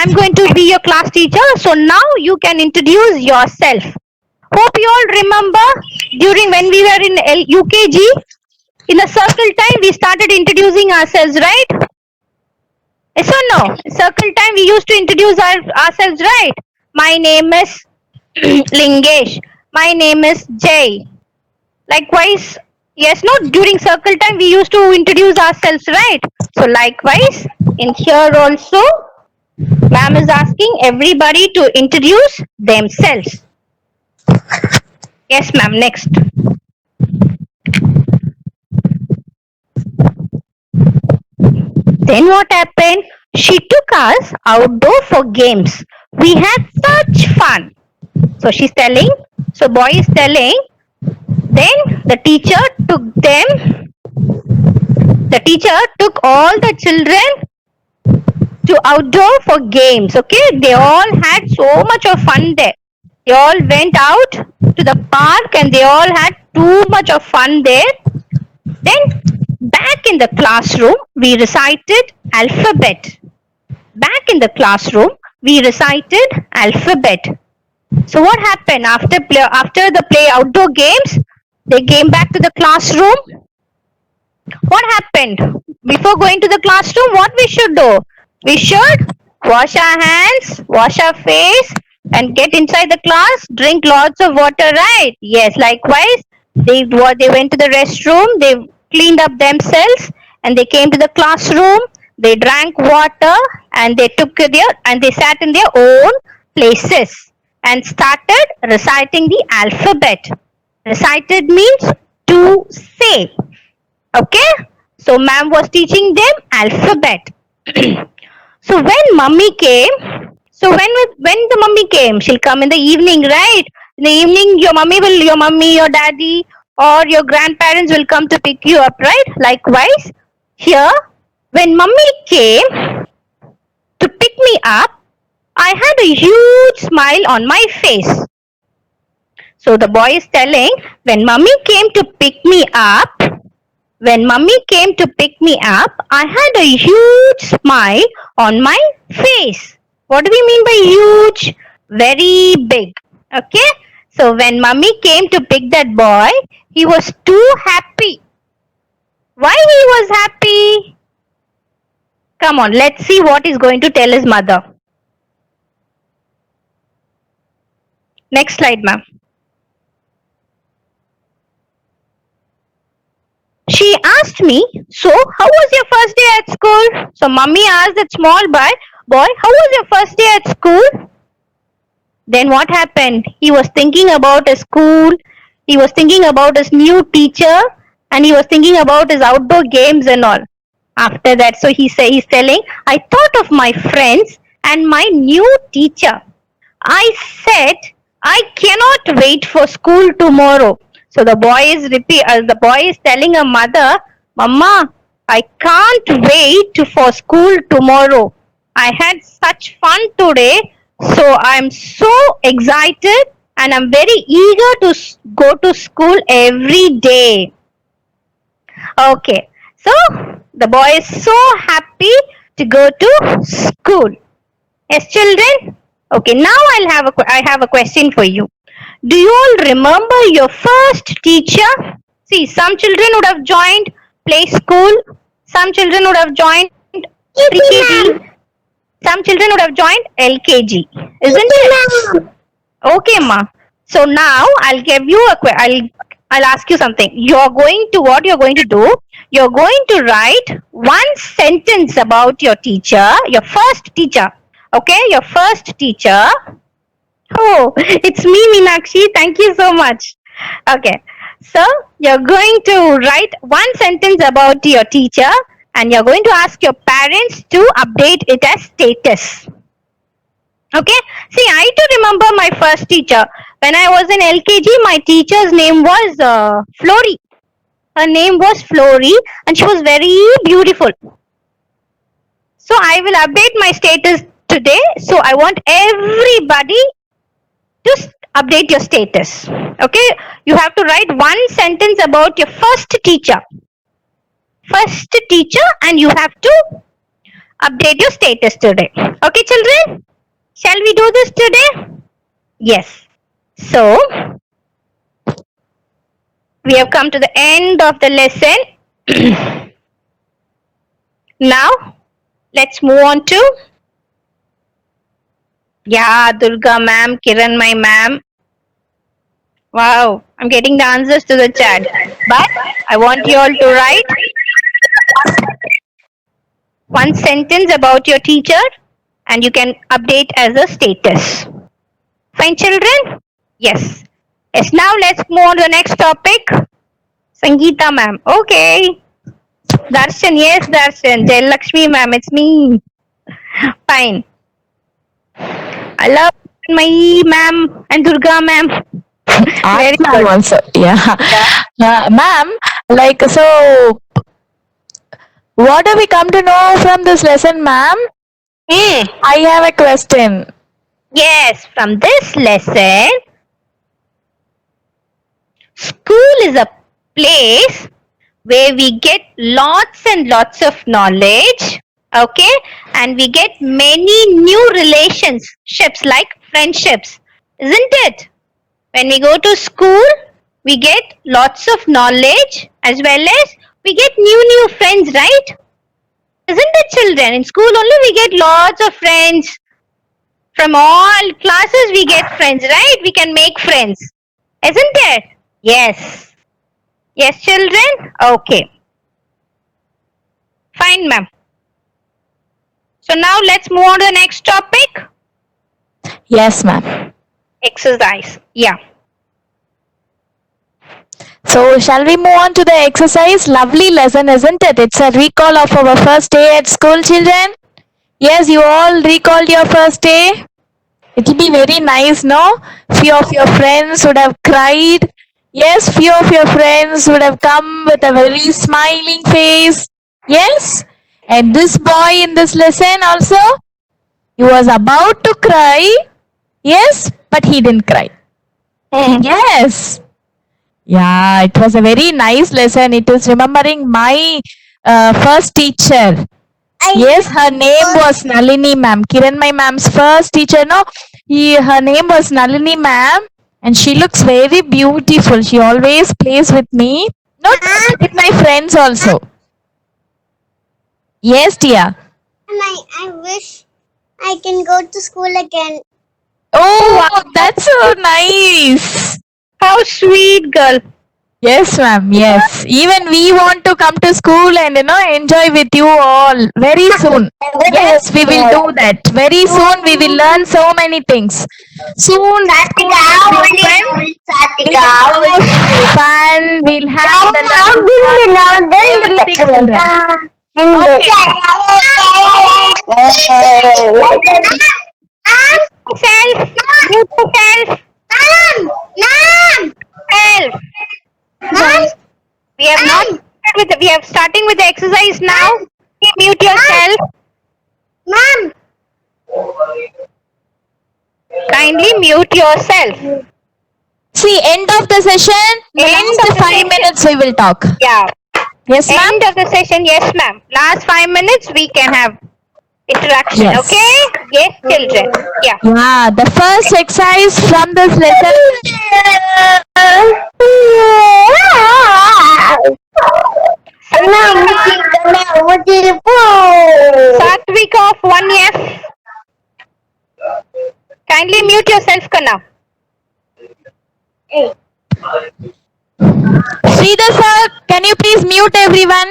I'm going to be your class teacher. So now you can introduce yourself. Hope you all remember during when we were in UKG, in the circle time, we started introducing ourselves, right? Yes or no? Circle time, we used to introduce ourselves, right? My name is Lingesh. My name is Jay. Likewise, yes, no, during circle time, we used to introduce ourselves, right? So, likewise, in here also, ma'am is asking everybody to introduce themselves. Yes, ma'am, next. Then what happened? She took us outdoor for games. We had such fun. So she's telling, so boy is telling, then the teacher took all the children to outdoor for games. Okay, they all had so much of fun there. They all went out to the park and they all had too much of fun there. Then back in the classroom, we recited alphabet. Back in the classroom, we recited alphabet. So what happened after the play outdoor games? They came back to the classroom. What happened? Before going to the classroom, what we should do? We should wash our hands, wash our face, and get inside the class, drink lots of water, right? Yes, likewise, they went to the restroom, they cleaned up themselves, and they came to the classroom, they drank water, and they sat in their own places and started reciting the alphabet. Recited means to say. Okay, so ma'am was teaching them alphabet. So when mummy came, when the mummy came, she'll come in the evening, right? In the evening, your mummy, your daddy, or your grandparents will come to pick you up, right? Likewise, here, when mummy came to pick me up, I had a huge smile on my face. So the boy is telling, when mummy came to pick me up, I had a huge smile on my face. What do we mean by huge? Very big. Okay. So when mummy came to pick that boy, he was too happy. Why he was happy? Come on, let's see what he's going to tell his mother. Next slide, ma'am. She asked me, so how was your first day at school? So mummy asked that small boy, how was your first day at school? Then what happened? He was thinking about his school, he was thinking about his new teacher, and he was thinking about his outdoor games and all. After that, so he's telling, I thought of my friends and my new teacher. I said, I cannot wait for school tomorrow. So the boy is telling her mother, Mama, I can't wait for school tomorrow. I had such fun today, so I'm so excited and I'm very eager to go to school every day. Okay, so the boy is so happy to go to school. Yes, children? Okay, now I have a question for you. Do you all remember your first teacher? See, some children would have joined play school, some children would have joined pre-KG, some children would have joined LKG, isn't it? Okay, ma. So now I'll ask you something. What you're going to do, you're going to write one sentence about your teacher, your first teacher. Okay, your first teacher. Oh, it's me, Meenakshi. Thank you so much. Okay, so you're going to write one sentence about your teacher and you're going to ask your parents to update it as status. Okay, see, I too remember my first teacher. When I was in LKG, my teacher's name was Flory. Her name was Flory and she was very beautiful. So I will update my status today. So I want everybody to update your status. Okay, you have to write one sentence about your first teacher. First teacher, and you have to update your status today. Okay, children? Shall we do this today? Yes. So, we have come to the end of the lesson. Now, let's move on to Durga ma'am, Kiran my ma'am. Wow, I'm getting the answers to the chat. But I want you all to write one sentence about your teacher and you can update as a status. Fine, children? Yes. Yes, now let's move on to the next topic. Sangeeta ma'am. Okay. Darshan, yes, Darshan. Jayalakshmi ma'am, it's me. Fine. I love my ma'am and Durga ma'am. Very Ma'am good. also, yeah. Ma'am, like, so, what do we come to know from this lesson, ma'am? I have a question. Yes, from this lesson, school is a place where we get lots and lots of knowledge, okay, and we get many new relationships like friendships, isn't it? When we go to school, we get lots of knowledge as well as we get new friends, right? Isn't it, children? In school only we get lots of friends. From all classes we get friends, right? We can make friends. Isn't it? Yes. Yes, children? Okay. Fine, ma'am. So now let's move on to the next topic. Yes, ma'am. Exercise. Yeah. So, shall we move on to the exercise? Lovely lesson, isn't it? It's a recall of our first day at school, children. Yes, you all recalled your first day. It will be very nice, no? Few of your friends would have cried. Yes, few of your friends would have come with a very smiling face. Yes? And this boy in this lesson also, he was about to cry. Yes, but he didn't cry. Yes. Yeah, it was a very nice lesson. It is remembering my first teacher. Yes, her name was Nalini ma'am. Kiran, my ma'am's first teacher, no? Her name was Nalini ma'am, and she looks very beautiful. She always plays with me, not with my friends also. Yes, dear. I wish I can go to school again. Oh, wow, that's so nice. How sweet, girl. Yes, ma'am. Yes. Even we want to come to school and enjoy with you all very soon. Yes, we will do that. Very soon we will learn so many things. Soon we'll have fun. We'll have Self. Mute yourself. Self. We have not started with we have starting with the exercise now. Mute yourself. Mom. Kindly mute yourself. See, end of the session. End Last of the 5 session. minutes we will talk. Yeah. Yes, ma'am. End of the session, yes, ma'am. Last 5 minutes we can have interaction. Yes. Okay? Yes, children. Yeah. Yeah, the first exercise from this lesson. Satvik of 1F. Kindly mute yourself, Kana. Sridhar sir, can you please mute everyone?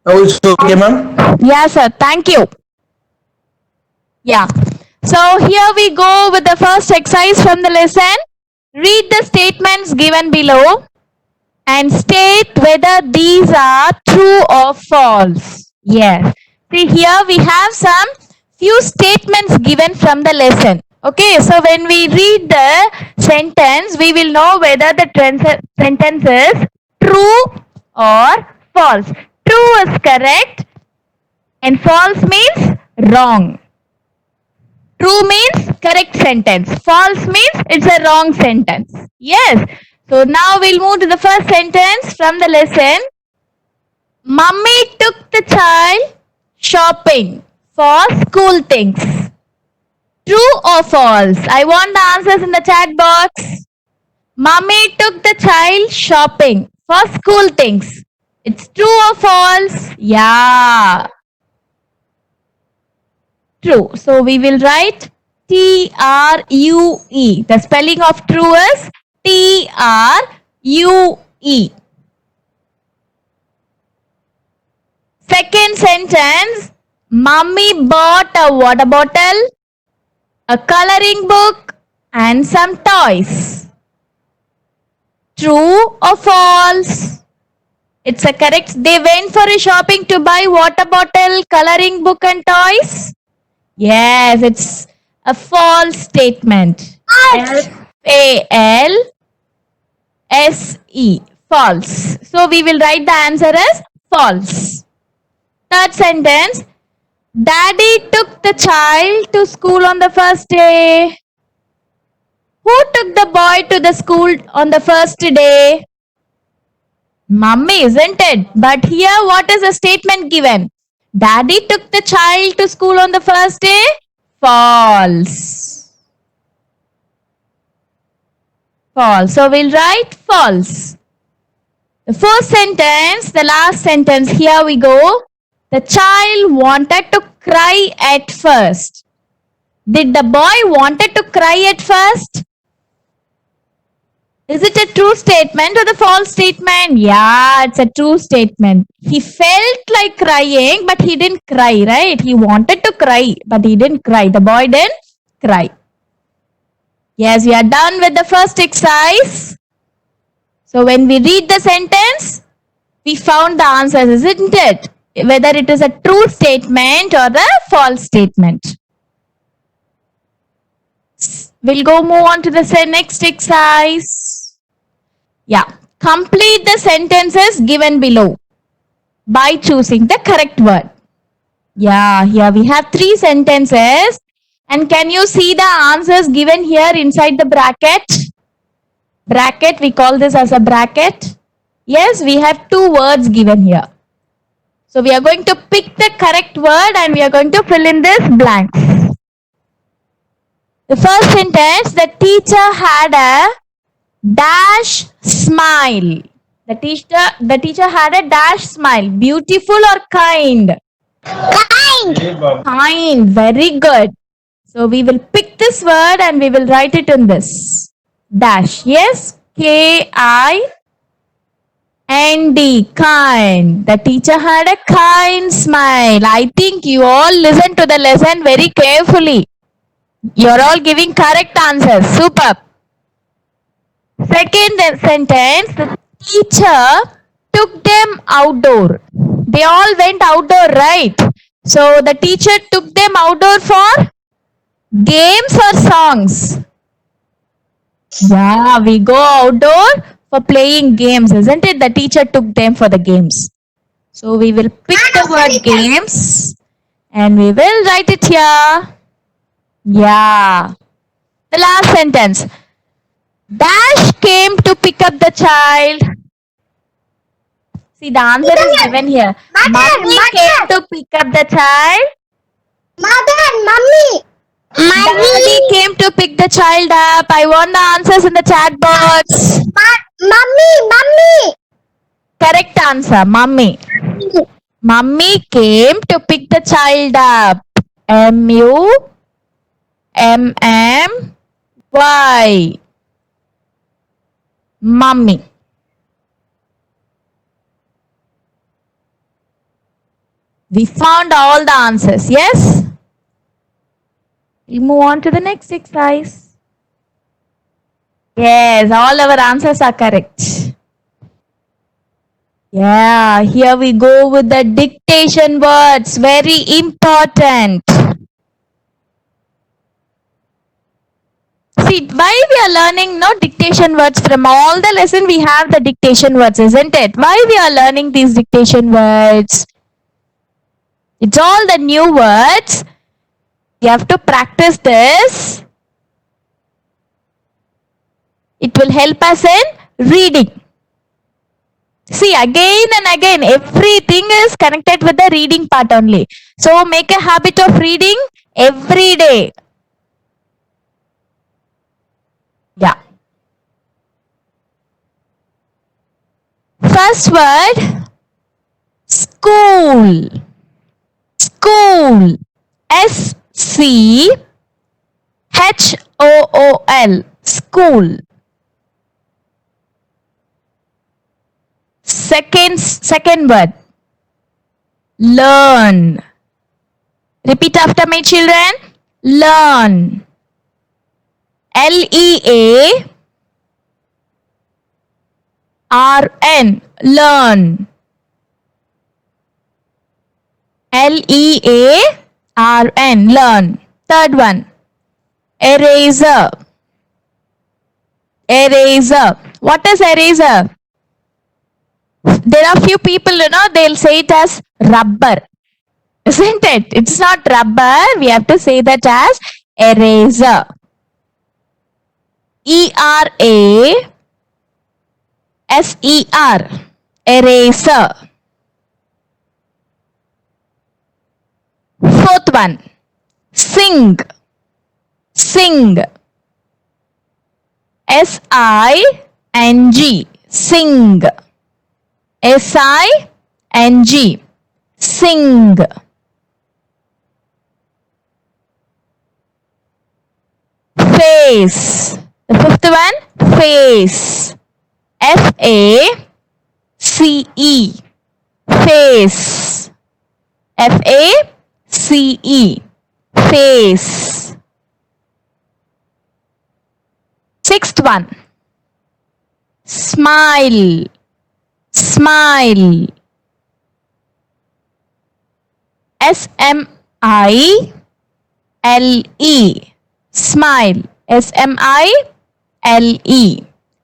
Oh, it's okay, ma'am. Yeah, sir. Thank you. Yeah. So here we go with the first exercise from the lesson. Read the statements given below and state whether these are true or false. Yes. See, here we have some few statements given from the lesson. Okay, so when we read the sentence, we will know whether the sentence is true or false. True is correct and false means wrong. True means correct sentence. False means it's a wrong sentence. Yes. So now we'll move to the first sentence from the lesson. Mummy took the child shopping for school things. True or false? I want the answers in the chat box. Mummy took the child shopping for school things. It's true or false? Yeah. True. So we will write T-R-U-E. The spelling of true is T-R-U-E. Second sentence. Mummy bought a water bottle, a coloring book, and some toys. True or false? It's a correct. They went for a shopping to buy water bottle, coloring book, and toys. Yes, it's a false statement. F-A-L-S-E. False. So we will write the answer as false. Third sentence. Daddy took the child to school on the first day. Who took the boy to the school on the first day? Mummy, isn't it? But here, what is the statement given? Daddy took the child to school on the first day? False. False. So we'll write false. The first sentence, the last sentence, here we go. The child wanted to cry at first. Did the boy wanted to cry at first? Is it a true statement or the false statement? Yeah, it's a true statement. He felt like crying, but he didn't cry, right? He wanted to cry, but he didn't cry. The boy didn't cry. Yes, we are done with the first exercise. So when we read the sentence, we found the answers, isn't it? Whether it is a true statement or a false statement. We'll move on to the next exercise. Yeah, complete the sentences given below by choosing the correct word. Yeah, here we have 3 sentences. And can you see the answers given here inside the bracket? Bracket, we call this as a bracket. Yes, we have 2 words given here. So we are going to pick the correct word and we are going to fill in this blanks. The first sentence, the teacher had a dash smile. The teacher had a dash smile. Beautiful or kind? Kind. Kind. Very good. So we will pick this word and we will write it in this. Dash. Yes. K-I-N-D. Kind. The teacher had a kind smile. I think you all listen to the lesson very carefully. You're all giving correct answers. Superb. Second sentence, the teacher took them outdoor. They all went outdoor, right? So the teacher took them outdoor for games or songs? Yeah, we go outdoor for playing games, isn't it? The teacher took them for the games. So we will pick the word games and we will write it here. Yeah. The last sentence. Dash came to pick up the child. See, the answer is given here. Mummy came to pick up the child. Mother and mummy. Daddy came to pick the child up. I want the answers in the chat box. Mummy. Correct answer, mummy. Mummy came to pick the child up. M-U-M-M-Y. Mummy. We found all the answers, yes? We'll move on to the next exercise. Yes, all our answers are correct. Yeah, here we go with the dictation words. Very important. See, why we are learning dictation words from all the lesson we have the dictation words, isn't it? Why we are learning these dictation words? It's all the new words You have to practice this. It will help us in reading. See, again and again, everything is connected with the reading part only. So make a habit of reading every day. Yeah. First word, school. School. S-C-H-O-O-L. School. Second word, learn. Repeat after me, children. Learn. L-E-A-R-N. Learn. L-E-A-R-N. Learn. Third one, eraser. Eraser. What is eraser? There are few people, they'll say it as rubber. Isn't it? It's not rubber. We have to say that as eraser. E-R-A-S-E-R. Eraser. Fourth one, sing. Sing. S-I-N-G. Sing. S-I-N-G. Sing. Face. The fifth one, face. F-A-C-E. Face. F-A-C-E. Face. Sixth one, smile. Smile. S-M-I-L-E. Smile. S-M-I-L-E.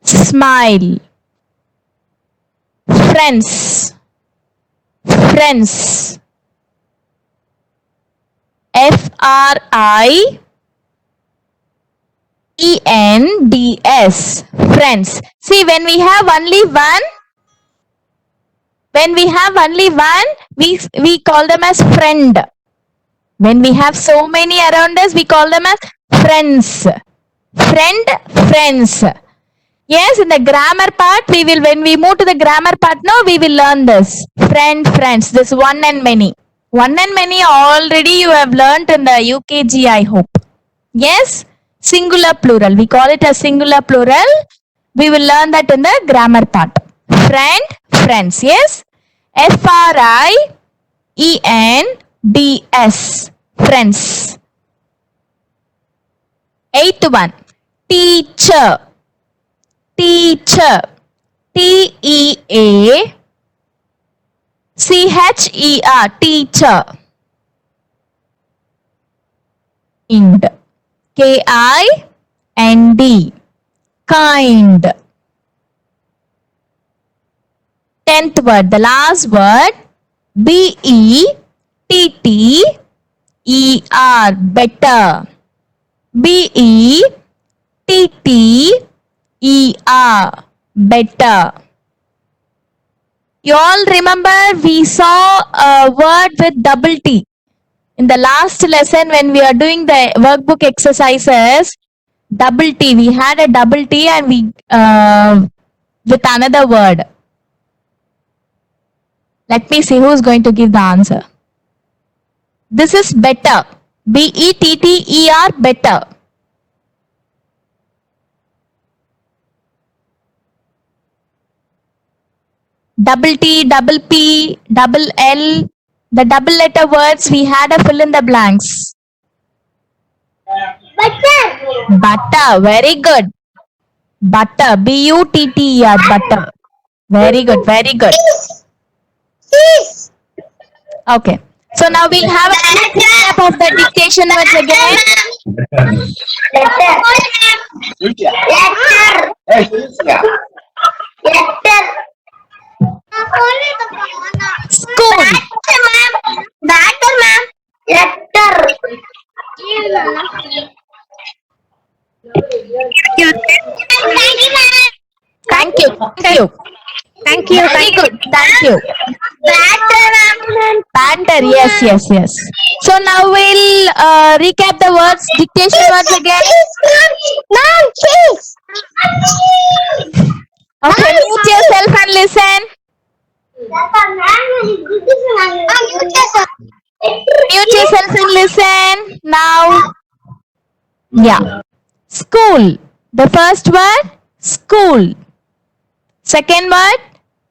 Smile. Friends. Friends. F-R-I-E-N-D-S. Friends. See, when we have only one, we call them as friend. When we have so many around us, we call them as friends. Friend, friends. Yes, in the grammar part, when we move to the grammar part now, we will learn this. Friend, friends. This one and many. One and many already you have learnt in the UKG, I hope. Yes, singular plural. We call it as singular plural. We will learn that in the grammar part. Friend, friends. Yes. F-R-I-E-N-D-S. Friends. Eighth one, teacher. Teacher. T-E-A-C-H-E-R. Teacher. Kind. K-I-N-D. Kind. 10th word, the last word, B-E-T-T-E-R. Better. B-E-T-T-E-R. Better. You all remember we saw a word with double T. In the last lesson when we are doing the workbook exercises, double T, we had a double T and we with another word. Let me see who is going to give the answer. This is better. B-E-T-T-E-R, better. Double T, double P, double L. The double letter words, we had a fill in the blanks. Butter. Butter, very good. Butter, B-U-T-T-E-R, butter. Very good, very good. Cheese. Okay. So now we'll have a recap of the dictation words again. Letter. School. Batter, ma'am. Letter. Thank you. Thank you. Very good. Thank you. Banter. Yes. So now we'll recap the words, dictation words again. Mom, cheese. Okay, mute yourself and listen. Mute yourself and listen. Now, yeah. School. The first word, school. Second word,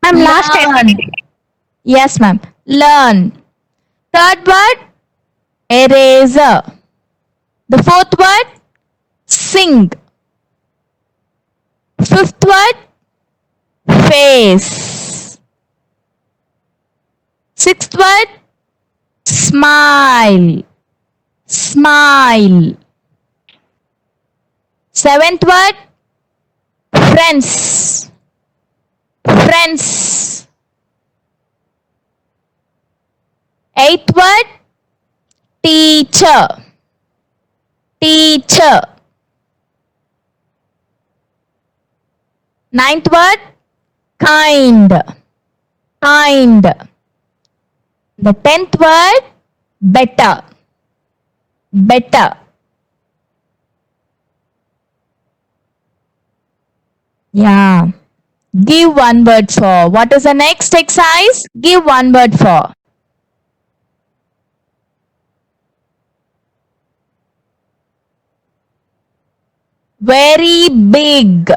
Ma'am, last time. learn. Yes, ma'am. Learn. Third word, eraser. The fourth word, sing. Fifth word, face. Sixth word, smile. Smile. Seventh word, friends. Friends. Eighth word, teacher. Teacher. Ninth word, kind. Kind. The 10th word, better. Better. Yeah. Give one word for. What is the next exercise? Give one word for. Very big.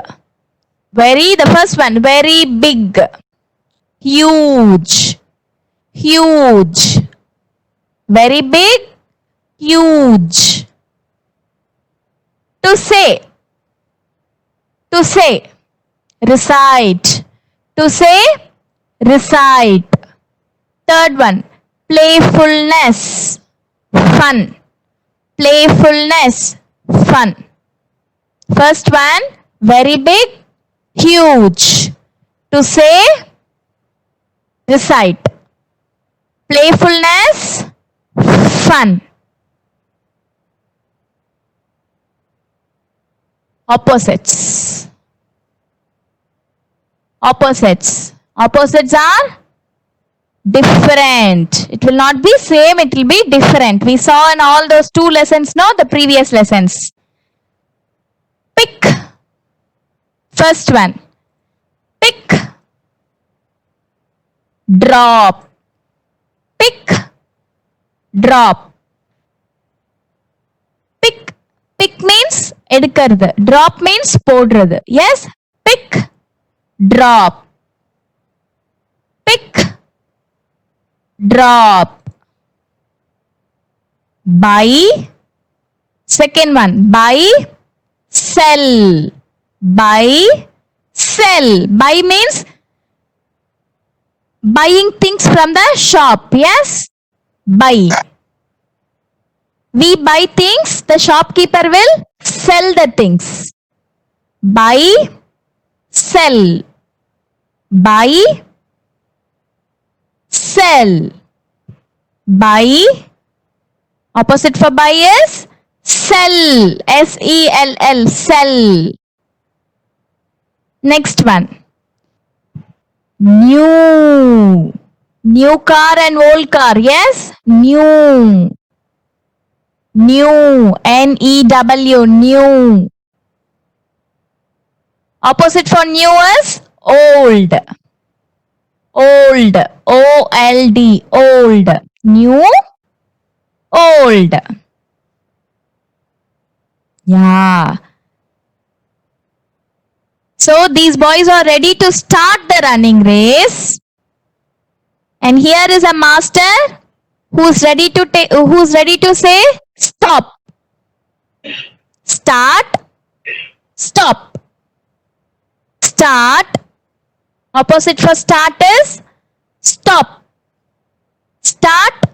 Very, the first one, very big. Huge. Huge. Very big. Huge. To say. To say. Recite. To say, recite. Third one, playfulness. Fun. Playfulness. Fun. First one, very big, huge. To say, recite. Playfulness, fun. Opposites. Opposites. Opposites are different. It will not be same, it will be different. We saw in all those 2 lessons, no, the previous lessons. Pick. First one. Pick. Drop. Pick. Drop. Pick. Pick means edukkaradu. Drop means podrathu. Yes. Pick. Drop. Pick. Drop. Buy. Second one. Buy. Sell. Buy. Sell. Buy means buying things from the shop. Yes. Buy. We buy things, the shopkeeper will sell the things. Buy. Sell. Buy. Sell. Buy. Opposite for buy is sell. S-E-L-L. Sell. Next one. New. New car and old car. Yes. New. New. N-E-W. New. Opposite for new is old. Old. O-L-D. Old. New. Old. Yeah. So these boys are ready to start the running race. And here is a master who's ready to say stop. Start. Stop. Start. Opposite for start is stop. Start.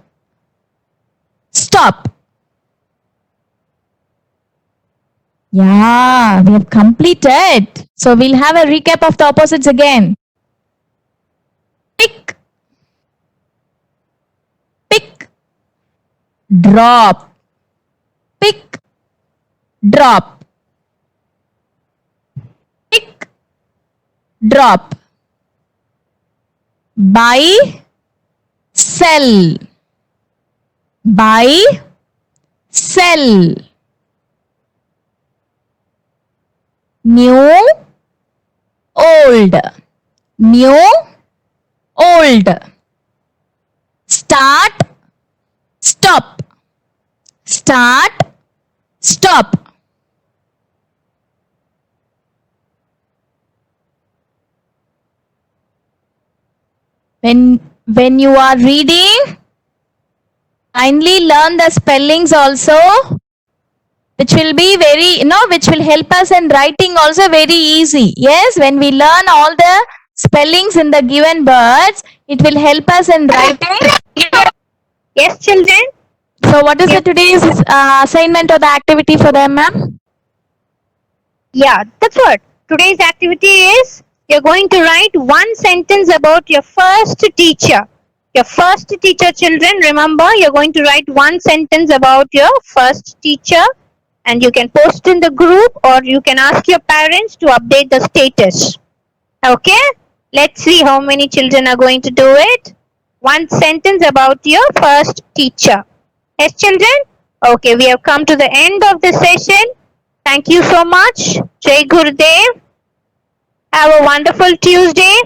Stop. Yeah, we have completed. So we'll have a recap of the opposites again. Pick. Pick. Drop. Pick. Drop. Pick. drop. Buy, sell. Buy, sell. New, old. New, old. Start, stop. Start, stop. When you are reading, kindly learn the spellings also, which will be which will help us in writing also very easy. Yes, when we learn all the spellings in the given words, it will help us in writing. Yes, children? So what is the today's assignment or the activity for them, ma'am? Yeah, that's what. Today's activity is you're going to write one sentence about your first teacher. Your first teacher, children, remember, you're going to write one sentence about your first teacher, and you can post in the group or you can ask your parents to update the status. Okay? Let's see how many children are going to do it. One sentence about your first teacher. Yes, children? Okay, we have come to the end of the session. Thank you so much. Jai Gurudev. Have a wonderful Tuesday.